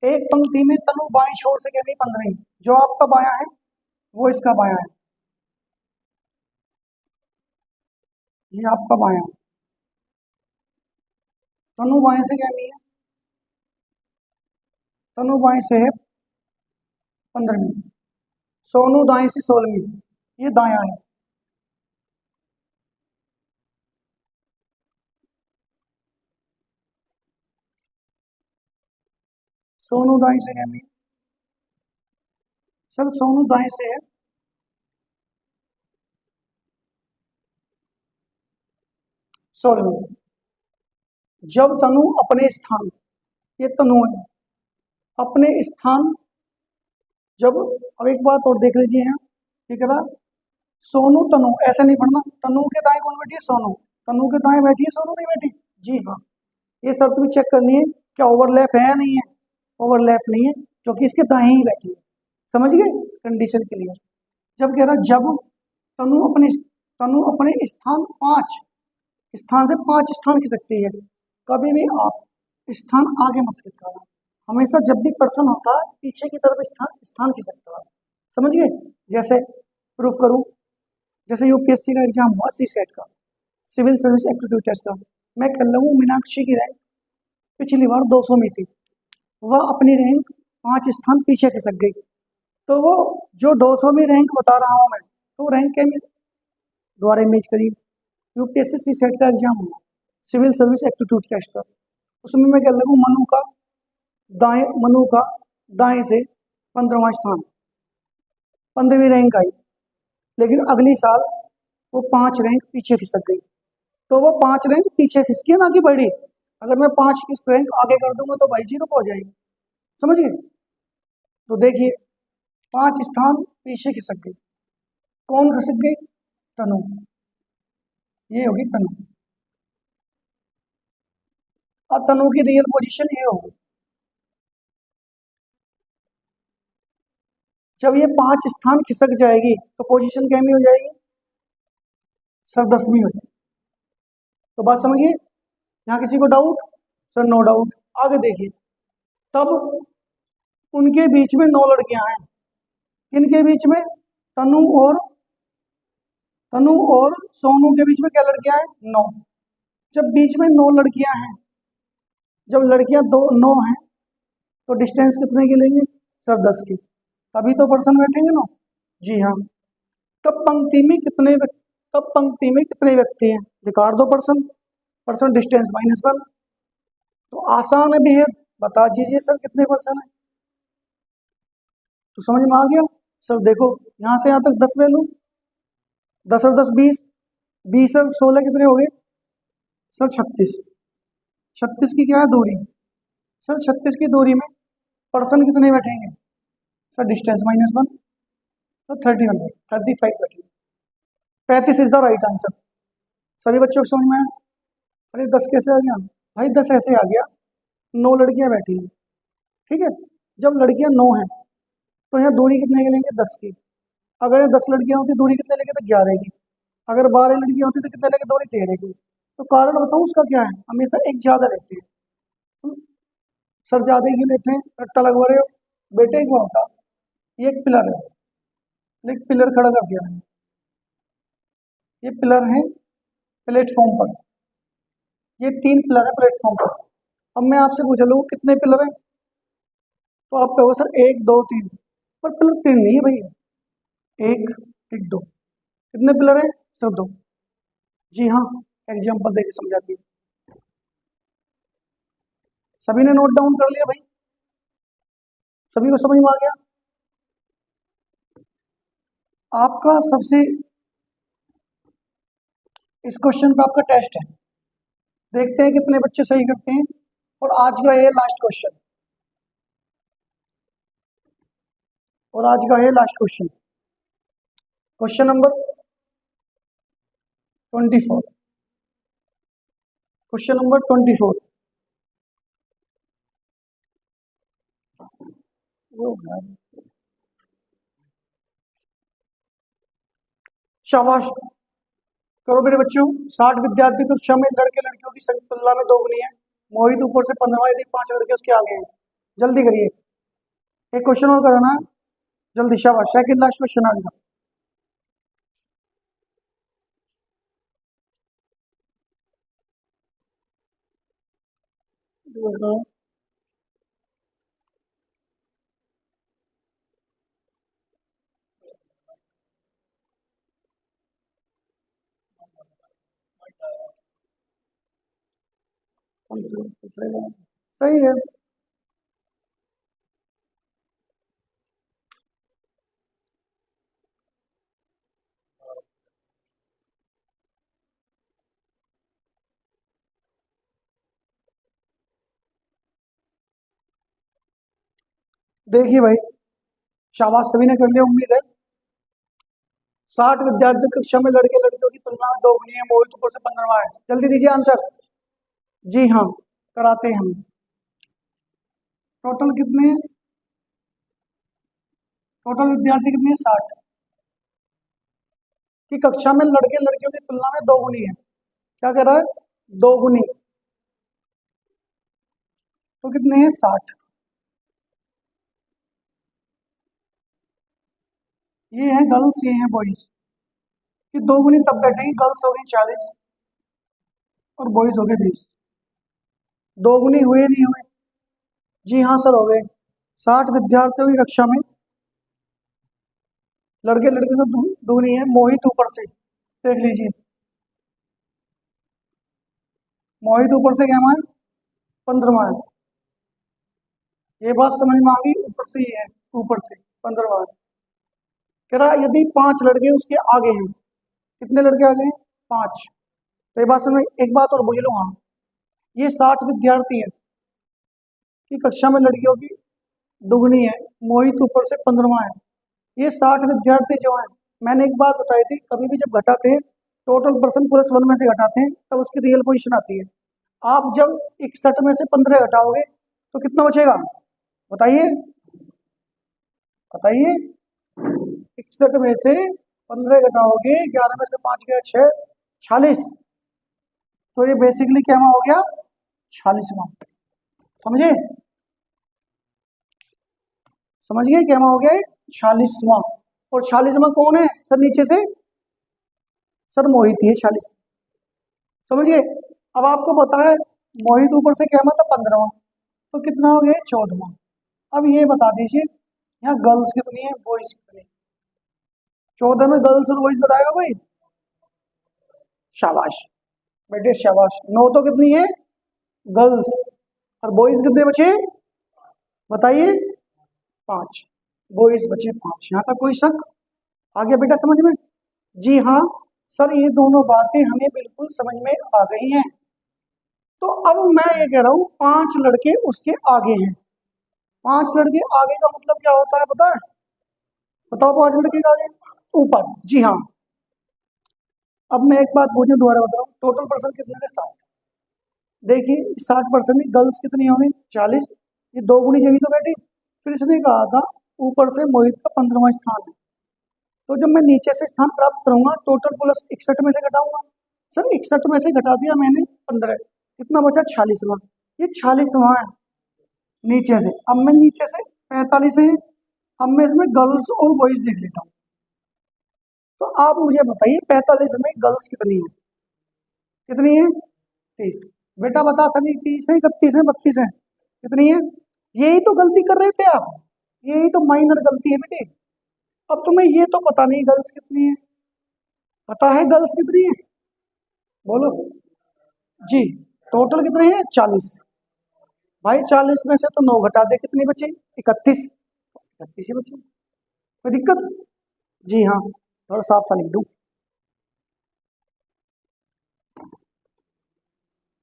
एक पंक्ति में तनु बाई छोर से कहनी 15। जो आपका बाया है वो इसका बाया है, ये आपका बाया है। तनु बाएं से कहनी है, तनु बाएं से है 15। सोनू दाएं से 16, ये दाया है। सोनू दाएं से कहनी है, सर सोनू दाएं से है 16। जब तनु अपने स्थान, ये तनु है, अपने स्थान, जब, अब एक बात और देख लीजिए यहाँ, ठीक है ना, सोनू तनु ऐसा नहीं पढ़ना, तनु के दाएं कौन बैठी है? सोनू। तनु के दाएं बैठी है सोनू, नहीं बैठी? जी हाँ। ये शर्त भी चेक करनी है क्या ओवरलैप है या नहीं है। ओवरलैप नहीं है क्योंकि इसके दाएं ही बैठी है। समझ गए कंडीशन क्लियर। जब कह रहा जब तनु अपने स्थान 5 स्थान से 5 स्थान खिसकती है, कभी भी आप स्थान आगे मत खिसकाना, हमेशा जब भी पर्सन होता है पीछे की तरफ स्थान खिसकता है। समझ गए? जैसे प्रूफ करूं, जैसे यूपीएससी का एग्जाम हुआ सीसेट का, सिविल सर्विस एप्टीट्यूड टेस्ट का, मैं कह रहा हूँ मीनाक्षी की रैंक पिछली बार 200 में थी, वह अपनी रैंक 5 स्थान पीछे खिसक गई। तो वो जो 200 में रैंक बता रहा हूँ मैं, तो रैंक के द्वारा इमेज करिए। यूपीएससी सीसेट का एग्जाम हुआ, सिविल सर्विस एप्टीट्यूड टेस्ट का, उसमें मैं कह रहा हूँ मनु का दाएं से 15वां स्थान, 15वीं रैंक आई, लेकिन अगली साल वो 5 रैंक पीछे खिसक गई। तो वो 5 रैंक पीछे खिसकी ना कि बढ़ी। अगर मैं 5 की रैंक आगे कर दूंगा तो भाई 0 हो जाएगी। समझ गए? तो देखिए 5 स्थान पीछे खिसक गई, कौन खिसक गई? तनु, ये होगी तनु। और तनु की रियल पोजीशन ये होगी, जब ये 5 स्थान खिसक जाएगी तो पोजीशन कैमी हो जाएगी? सर 10वीं हो जाएगी। तो बात समझिए, यहाँ किसी को डाउट? Sir no doubt. आगे देखिए, तब उनके बीच में 9 लड़कियां हैं। किनके बीच में? तनु और सोनू के बीच में क्या लड़कियां हैं? 9। जब बीच में 9 लड़कियां हैं, जब लड़कियां 9 हैं, तो डिस्टेंस कितने की लेंगे? सर 10 की। तभी तो पर्सन बैठेंगे ना। जी हाँ। तब पंक्ति में कितने व्यक्ति हैं? निकाल दो पर्सन, पर्सन डिस्टेंस -1। तो आसान है भी है, बता दीजिए सर कितने पर्सन है। तो समझ में आ गया? सर देखो यहाँ से यहाँ तक 10 ले लो, 10 और 10 20, 20 और 16 कितने हो गए? सर 36। 36 की क्या है दूरी? सर 36 की दूरी में पर्सन कितने बैठेंगे? सर डिस्टेंस -1, तो 35 बैठेंगे। 35 इज द राइट आंसर। सभी बच्चों को समझ में आया? अरे 10 कैसे आ गया भाई? 10 ऐसे आ गया, 9 लड़कियां बैठी हैं, ठीक है। जब लड़कियां 9 हैं तो यहाँ दूरी कितने की लेंगे? 10 की। अगर ये 10 लड़कियां होती दूरी कितने लेंगे? तो 11 की। अगर 12 लड़कियां होती तो कितने लेंगे? दूरी 13 की। तो कारण बताऊं उसका क्या है? हमेशा एक ज्यादा रहती है। सर ज्यादा ही लेते हैं, रट्टा लगवा रहे हो बेटे। एक होता, ये एक पिलर है, एक पिलर खड़ा कर दिया है, ये पिलर है, प्लेटफॉर्म पर। ये 3 पिलर है प्लेटफॉर्म पर। अब मैं आपसे पूछ लूँ कितने पिलर हैं, तो आप कहोगे सर 1 2 3, पर पिलर 3 नहीं है भैया, 1 2 कितने पिलर हैं सर? 2। जी हाँ, एग्जाम्पल देके समझाती हूँ। सभी ने नोट डाउन कर लिया भाई? सभी को समझ में आ गया? आपका सबसे इस क्वेश्चन पे आपका टेस्ट है, देखते हैं कितने बच्चे सही करते हैं। और आज का ये लास्ट क्वेश्चन, और आज का ये last question, question number 24। Question number 24। शाबाश, करो मेरे बच्चों। 60 विद्यार्थी कक्षा में लड़के लड़कियों की तुलना में दोगुनी है। मोहित ऊपर से 15, यदि 5 लड़के उसके आगे हैं। जल्दी करिए, एक क्वेश्चन और कराना जल्दी। शाबाश, सेकंड लास्ट क्वेश्चन आज का। सही है। देखिए भाई, शाबाश, सभी ने कर लिया उम्मीद है। 60 विद्यार्थी कक्षा में लड़के लड़कियों की तुलना में दोगुनी है। मोहित ऊपर से 15वां है। जल्दी दीजिए आंसर। जी हाँ, कराते हैं हम। टोटल कितने, टोटल विद्यार्थी कितने हैं? 60 की कक्षा में लड़के लड़कियों की तुलना में दोगुनी है। क्या कह रहा है? दोगुनी। तो कितने हैं? 60। ये है गर्ल्स, ये है बॉयज। कि दोगुनी तब बैठेंगे, गर्ल्स हो गई 40 और बॉयज हो गए 20। दोगुनी हुए नहीं हुए? जी हाँ सर, हो गए। 60 विद्यार्थियों की कक्षा में लड़के लड़के तो दोगुनी है। मोहित ऊपर से, देख लीजिए, मोहित ऊपर से क्या है? 15वां है। ये बात समझ में आ गई? ऊपर से ही है, ऊपर से 15वां है। कह रहा यदि 5 लड़के उसके आगे हैं। कितने लड़के आगे हैं? 5। तो ये बात समझ, एक बात और बोल लूँ। हाँ, ये 60 विद्यार्थी है कि कक्षा में लड़कियों की दुगनी है। मोहित ऊपर से 15वां है। ये 60 विद्यार्थी जो हैं, मैंने एक बात बताई थी, कभी भी जब घटाते हैं टोटल पर्सन प्लस 1 में से घटाते हैं तब उसकी रियल पोजीशन आती है। आप जब 61 में से 15 घटाओगे तो कितना बचेगा? बताइए बताइए। 61 में से 15 घटाओगे, 11 में से 5 गया 6, 46। तो ये बेसिकली क्या हो गया? 46वां। समझे? समझ गए क्या हो गया? 46वां। और 46वां कौन है सर? नीचे से सर मोहित ही है 46। समझ गए? अब आपको पता है मोहित ऊपर से क्या था? 15वां। तो कितना हो गया? 14वां। अब ये बता दीजिए यहाँ गर्ल्स कितनी है, बॉयज कितनी? 14 में गर्ल्स और बॉयज बताएगा कोई? शाबाश बेटे शाबाश। 9 तो कितनी है? गर्ल्स। और बॉयज कितने बचे? बताइए। 5। बॉयज बचे 5। यहाँ तक कोई शक? आ गया बेटा समझ में? जी हाँ सर, ये दोनों बातें हमें बिल्कुल समझ में आ गई हैं। तो अब मैं ये कह रहा हूँ 5 लड़के उसके आगे हैं। 5 लड़के आगे का मतलब क्या होता है पता है? बताओ, 5 लड़के के आगे ऊपर। जी हाँ। अब मैं एक बात पूछूं, दोबारा बता रहा हूँ, टोटल पर्सन कितने थे? 60। देखिए 60% में गर्ल्स कितनी होंगी? 40। ये दो गुनी जगह तो बैठी। फिर इसने कहा था ऊपर से मोहित का 15वां स्थान है। तो जब मैं नीचे से स्थान प्राप्त करूंगा टोटल प्लस 61 में से घटाऊंगा। सर 61 में से घटा दिया मैंने 15, कितना बचा? 46वां। ये 46वां है नीचे से। अब मैं नीचे से 45 है। अब मैं इसमें गर्ल्स और बॉयज देख लेता हूँ। तो आप मुझे बताइए 45 में गर्ल्स कितनी है? कितनी है? 30। बेटा बता सभी 30 है 31 है 32 है? कितनी है? यही तो गलती कर रहे थे आप, यही तो माइनर गलती है बेटे। अब तुम्हें ये तो पता नहीं गर्ल्स कितनी है, पता है गर्ल्स कितनी है? बोलो जी। टोटल कितने हैं? 40। भाई 40 में से तो 9 घटा दे, कितनी बची? 31। 31 ही बची, कोई दिक्कत? जी हाँ, थोड़ा साफ सा लिख दूं।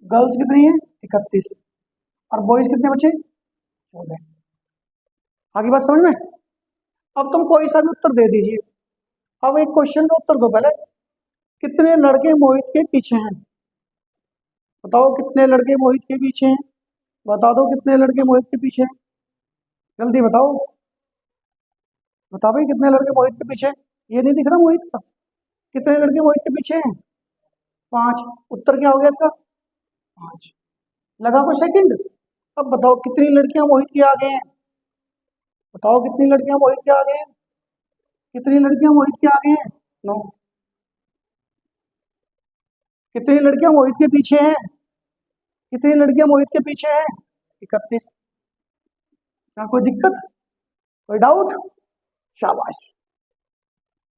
गर्ल्स कितनी है? 31। और बॉयज कितने बचे? 14। आगे बात समझ में? अब तुम कोई सा भी उत्तर दे दीजिए। अब एक क्वेश्चन का उत्तर दो पहले। कितने लड़के मोहित के पीछे हैं? बताओ कितने लड़के मोहित के पीछे हैं? बता दो कितने लड़के मोहित के पीछे हैं? जल्दी बताओ, बताओ भाई कितने लड़के मोहित के पीछे हैं? ये नहीं दिख रहा मोहित का? कितने लड़के मोहित के पीछे हैं? 5। उत्तर क्या हो गया इसका? 5। लगा को सेकंड। अब बताओ कितनी लड़कियां मोहित के आगे हैं? बताओ कितनी लड़कियां मोहित के आगे हैं? कितनी लड़कियां मोहित के आगे हैं? 9। कितनी लड़कियां मोहित के पीछे हैं? कितनी लड़कियां मोहित के पीछे हैं? 31। क्या कोई दिक्कत, कोई डाउट? शाबाश,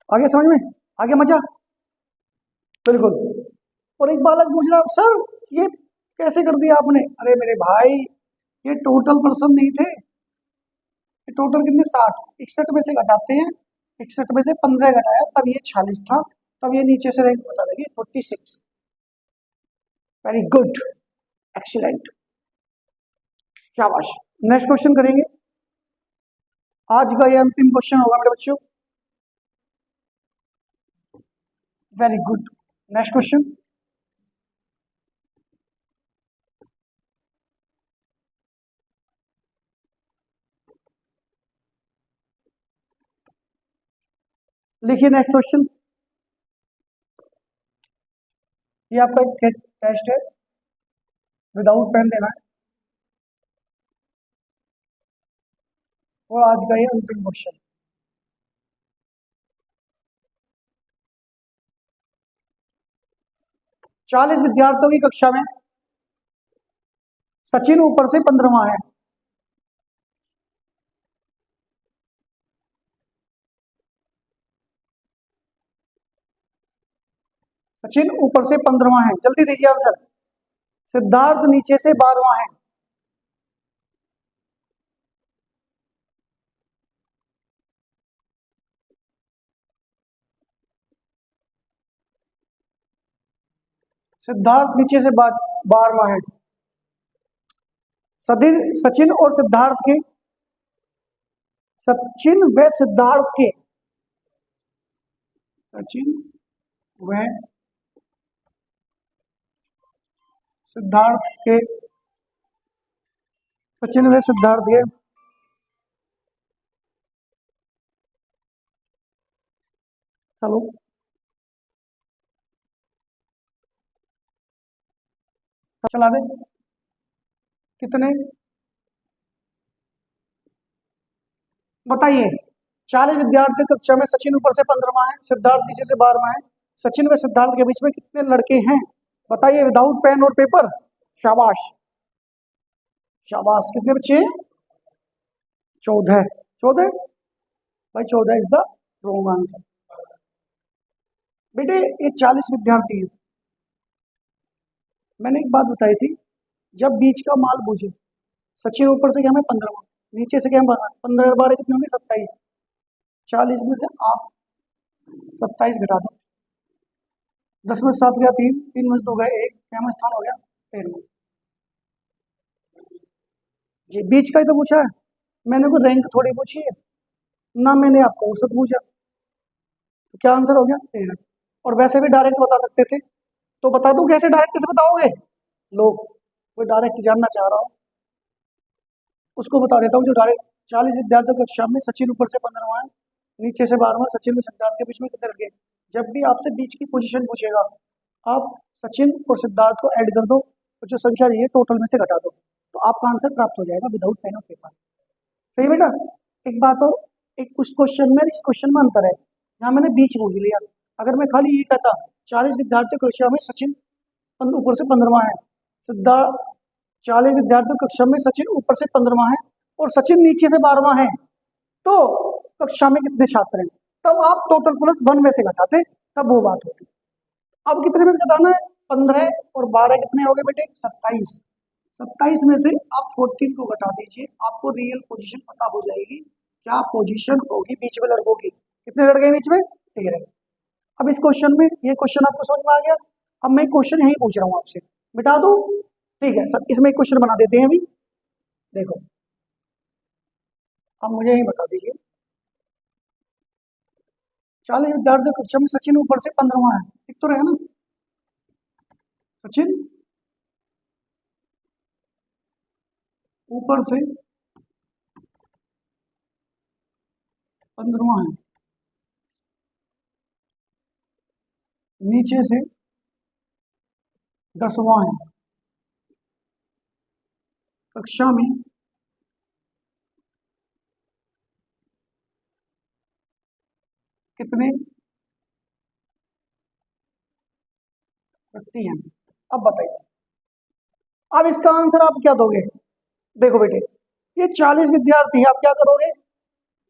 आगे समझ में, आगे मजा। बिल्कुल। और एक बालक पूछ रहा सर ये कैसे कर दिया आपने? अरे मेरे भाई ये टोटल पर्सन नहीं थे, ये टोटल कितने 60, 61 में से घटाते हैं, 61 में से 15 घटाया तब ये 46 था, तब ये नीचे से रैंक बता देगी 46। वेरी गुड, एक्सीलेंट, शाबाश। नेक्स्ट क्वेश्चन करेंगे, आज का ये अंतिम क्वेश्चन होगा मेरे बच्चों। Very good, next question. लिखिए नेक्स्ट क्वेश्चन। ये आपका एक टेस्ट है, विदाउट पेन देना है, और आज का ये अंतिम क्वेश्चन। चालीस विद्यार्थियों की कक्षा में सचिन ऊपर से 15वां है। सचिन ऊपर से 15वां है, जल्दी दीजिए आंसर। सिद्धार्थ नीचे से 12वां है। सिद्धार्थ नीचे से 12वां है। सचिन और सिद्धार्थ के, सचिन व सिद्धार्थ के, सचिन व सिद्धार्थ के, सचिन व सिद्धार्थ के हेलो, चला दे। कितने बताइए? 40 विद्यार्थी कक्षा में, सचिन ऊपर से 15वां है, सिद्धार्थ नीचे से 12वां है। सचिन व सिद्धार्थ के बीच में कितने लड़के हैं? बताइए विदाउट पेन और पेपर। शाबाश, शाबाश। कितने बच्चे हैं? 14। 14 भाई, 14 इज द रॉन्ग आंसर। बेटे ये 40 विद्यार्थी हैं। मैंने एक बात बताई थी, जब बीच का माल बूझे, सचिन ऊपर से क्या हमें 15वां, नीचे से क्या 12, 15 12 कितने होंगे? 27। 40 में से आप 27 घटा दो, 10 में 7 गया 3, 3 में 2 गए 1, क्या में स्थान हो गया 13। जी बीच का ही तो पूछा है, मैंने कोई रैंक थोड़ी पूछी है ना, मैंने आपको औसत पूछा, तो क्या आंसर हो गया 13। और वैसे भी डायरेक्ट बता सकते थे, तो बता दूं कैसे? डायरेक्ट कैसे बताओगे? लोग कोई डायरेक्ट जानना चाह रहा हो उसको बता देता हूँ, जो डायरेक्ट 40 विद्यार्थियों की कक्षा में सचिन ऊपर से 15वां है, नीचे से 12वां, सचिन में सिद्धार्थ के बीच में कितने लगे? जब भी आपसे बीच की पोजीशन पूछेगा, आप सचिन और सिद्धार्थ को ऐड कर दो, और जो संख्या दी है टोटल में से घटा दो, तो आपका आंसर प्राप्त हो जाएगा विदाउट पेन और पेपर। सही बेटा? एक बात और, एक उस क्वेश्चन में इस क्वेश्चन में अंतर है, यहाँ मैंने बीच पूछ लिया। अगर मैं खाली ये कहता 40 विद्यार्थियों की कक्षा में सचिन ऊपर से 15वां है। सिद्धार्थ 40 विद्यार्थियों कक्षा में, सचिन ऊपर से 15वां है और सचिन नीचे से 12वां है, तो कक्षा में कितने छात्र हैं? तब आप टोटल प्लस 1 में से घटाते, तब वो बात होती। अब कितने में से घटाना है? 15 और 12 कितने हो गए बेटे? 27। 27 में से आप 14 को घटा दीजिए, आपको रियल पोजीशन पता हो जाएगी, क्या पोजीशन होगी बीच में लड़कों की। कितने लड़के बीच में? 13। अब इस क्वेश्चन में, ये क्वेश्चन आपको समझ में आ गया। अब मैं क्वेश्चन यही पूछ रहा हूँ आपसे, मिटा दो, ठीक है सर। इसमें एक क्वेश्चन बना देते हैं अभी, देखो अब मुझे यही बता दीजिए। 40 विद्यार्थियों कक्षा में, सचिन ऊपर से 15वां है, ठीक तो रहेगा ना? सचिन ऊपर से 15वां है, नीचे से 10वां है, कक्षा में कितने व्यक्ति हैं? अब बताइए, अब इसका आंसर आप क्या दोगे? देखो बेटे, ये 40 विद्यार्थी है, आप क्या करोगे?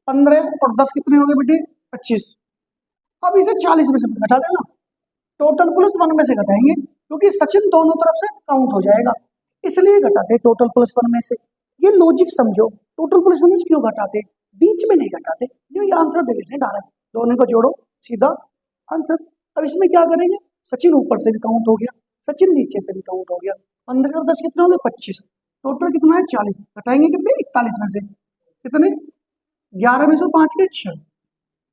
15 और 10 कितने हो गए बेटे? 25। अब इसे 40 में से घटा देना, टोटल प्लस 1 में से घटाएंगे, क्योंकि सचिन दोनों तरफ से काउंट हो जाएगा, इसलिए घटाते टोटल प्लस 1 में से। ये लॉजिक समझो, टोटल प्लस 1 में से क्यों घटाते? बीच में नहीं घटाते, ये आंसर दे देते हैं डायरेक्ट, दोनों को जोड़ो सीधा आंसर। अब इसमें क्या करेंगे? सचिन ऊपर से भी काउंट हो गया, सचिन नीचे से भी काउंट हो गया, 15 और 10 कितने हो गए? 25। टोटल कितना है? 40। घटाएंगे कितने? 41 में से। कितने? 11 में से 5 के 6,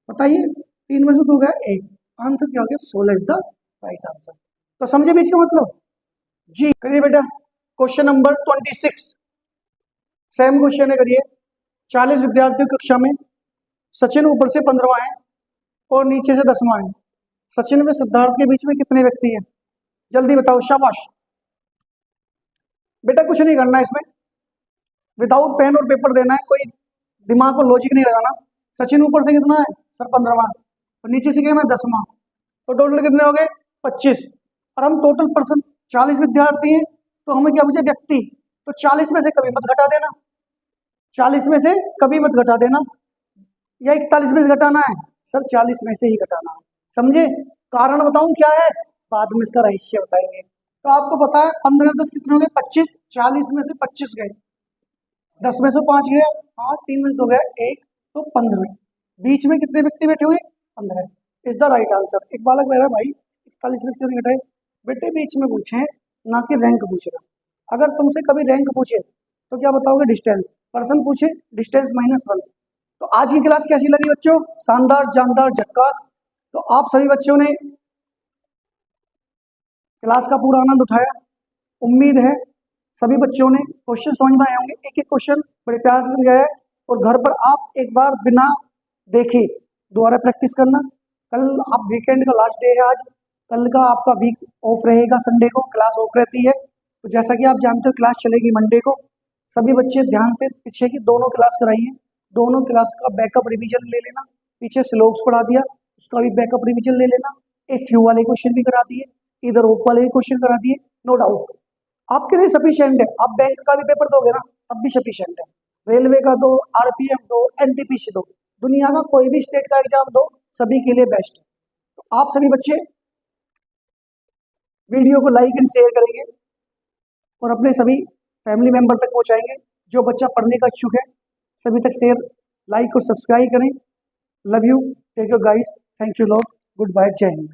बताइए 3 में से 2 गया 1, आंसर क्या हो गया? 16 इज द राइट आंसर। तो समझे बीच का मतलब? जी करिए बेटा। क्वेश्चन नंबर 26 सेम क्वेश्चन है, करिए। 40 विद्यार्थियों कक्षा में, सचिन ऊपर से 15वां है और नीचे से 10वां है, सचिन व सिद्धार्थ के बीच में कितने व्यक्ति हैं? जल्दी बताओ, शाबाश बेटा। कुछ नहीं करना है इसमें, विदाउट पेन और पेपर देना है, कोई दिमाग को लॉजिक नहीं लगाना। सचिन ऊपर से कितना है सर? 15वां, और नीचे से क्या? मैं 10वां, तो टोटल कितने हो गए? 25। और हम टोटल पर्सन 40 विद्यार्थी हैं, तो हमें क्या पूछे? व्यक्ति, तो 40 में से कभी मत घटा देना, 40 में से कभी मत घटा देना, या 41 में से घटाना है सर? 40 में से ही घटाना है, समझे? कारण बताऊं क्या है? बाद में इसका रहस्य बताएंगे। तो आपको पता है 15 10 कितने हो गए? 25। 40 में से 25 गए, 10 में से 5 गया, हाँ 3 में से 2 गया 1, तो 15। बीच में कितने व्यक्ति बैठे हुए? 15 इज द राइट आंसर। एक बालक मेरा भाई 41 व्यक्ति नहीं घटाए बेटे, बीच में पूछे ना कि रैंक पूछेगा। अगर तुमसे कभी रैंक पूछे तो क्या बताओगे? डिस्टेंस। पर्सन पूछे, डिस्टेंस -1। तो आज की क्लास कैसी लगी बच्चों? शानदार, जानदार, झक्कास। तो आप सभी बच्चों ने क्लास का पूरा आनंद उठाया, उम्मीद है सभी बच्चों ने क्वेश्चन समझ में आए होंगे। एक एक क्वेश्चन बड़े प्यार से समझाया है, और घर पर आप एक बार बिना देखे दोबारा प्रैक्टिस करना। कल आप वीकेंड का लास्ट डे है आज, कल का आपका वीक ऑफ रहेगा, संडे को क्लास ऑफ रहती है। तो जैसा कि आप जानते हो क्लास चलेगी मंडे को। सभी बच्चे ध्यान से पीछे की दोनों क्लास कराइए, दोनों क्लास का बैकअप रिवीजन ले लेना। पीछे श्लोक्स पढ़ा दिया, उसका भी बैकअप रिवीजन ले लेना। एक फ्यू वाले क्वेश्चन भी करा दिए, इधर ओप वाले भी क्वेश्चन करा दिए, नो डाउट आपके लिए सफिशिएंट है। आप बैंक का भी पेपर दोगे ना, तब भी सफिशिएंट है। रेलवे का दो, आरपीएफ दो, एनटीपीसी दो, दुनिया का कोई भी स्टेट का एग्जाम दो, सभी के लिए बेस्ट है। तो आप सभी बच्चे वीडियो को लाइक एंड शेयर करेंगे और अपने सभी फैमिली मेंबर तक पहुंचाएंगे। जो बच्चा पढ़ने का इच्छुक है सभी तक शेयर, लाइक और सब्सक्राइब करें। Love you, take your guys, thank you lot, goodbye, Jai Hind.